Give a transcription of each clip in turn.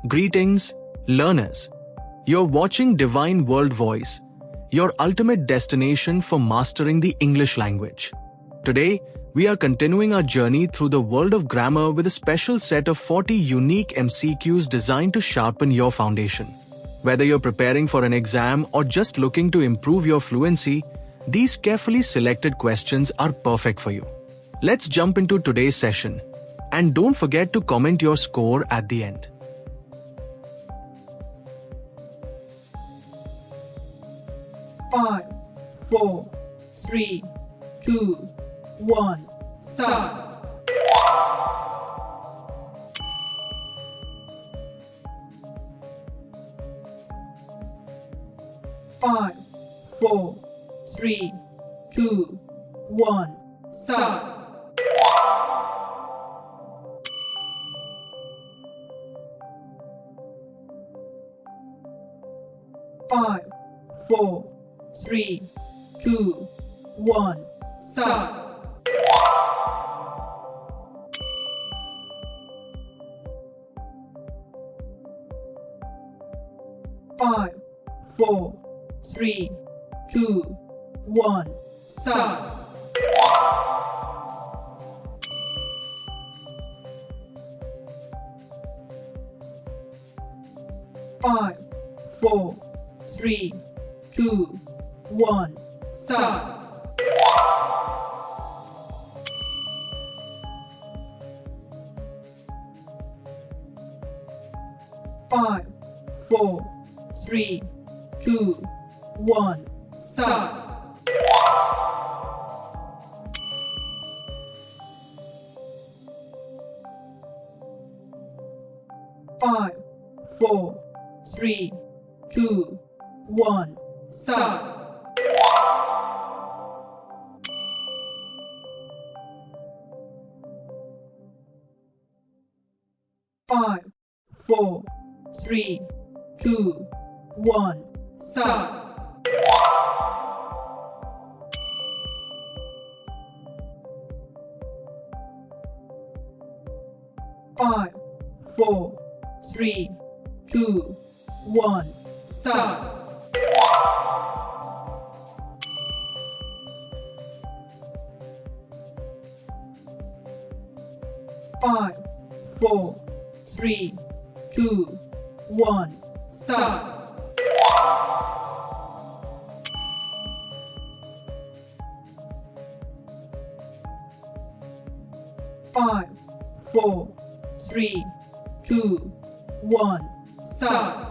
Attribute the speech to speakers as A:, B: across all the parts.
A: Greetings, learners. You're watching Divine World Voice, your ultimate destination for mastering the English language. Today, we are continuing our journey through the world of grammar with a special set of 40 unique MCQs designed to sharpen your foundation. Whether you're preparing for an exam or just looking to improve your fluency, these carefully selected questions are perfect for you. Let's jump into today's session. And don't forget to comment your score at the end.
B: Five, 4, 3, 2, 1, start. 5, 4, 3, 2, 1, start. 5, 4, 3, 2, 1, start. 5, 4, 3, 2, 1, start. 5, 4, 3, 2, 1, start. 5, 4, 3, 2, 1, start. 5, 4, 3, 2, 1, start. 5, 4, 3, 2, 1, start. 5, 4, 3, 2, 1, start. 5, 4, 3, 2, 1, start. 5, 4, 3, 2, 1, start.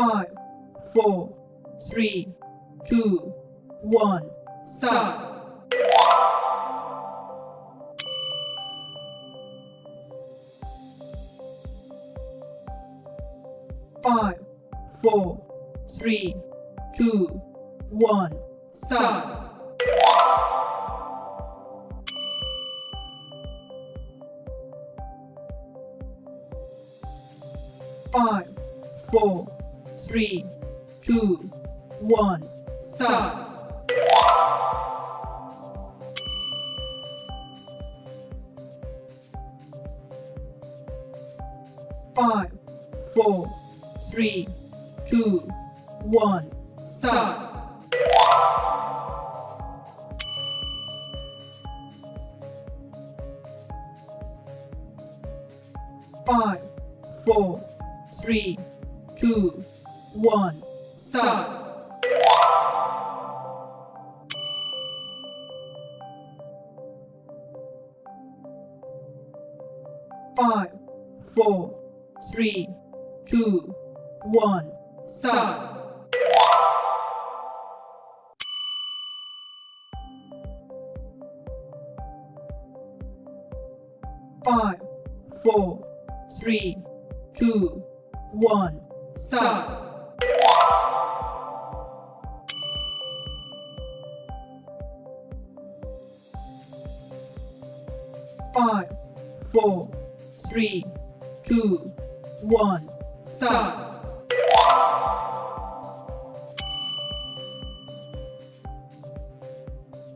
B: 5, 4, 3, 2, 1, start. 5, 4, 3, 2, 1, start. 5, 4, 3, 2, 1, start. 5, 4, 3, 2, 1, start. 5, 4, 3, 2, 1, start. 5, 4, 3, 2, 1, start. 5, 4, 3, 2, 1, start. 5, 4, 3, 2, 1, start. 5,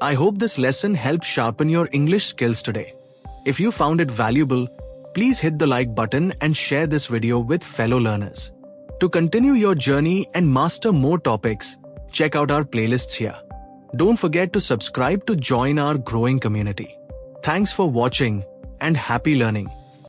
A: I hope this lesson helped sharpen your English skills today. If you found it valuable, please hit the like button and share this video with fellow learners. To continue your journey and master more topics, check out our playlists here. Don't forget to subscribe to join our growing community. Thanks for watching and happy learning.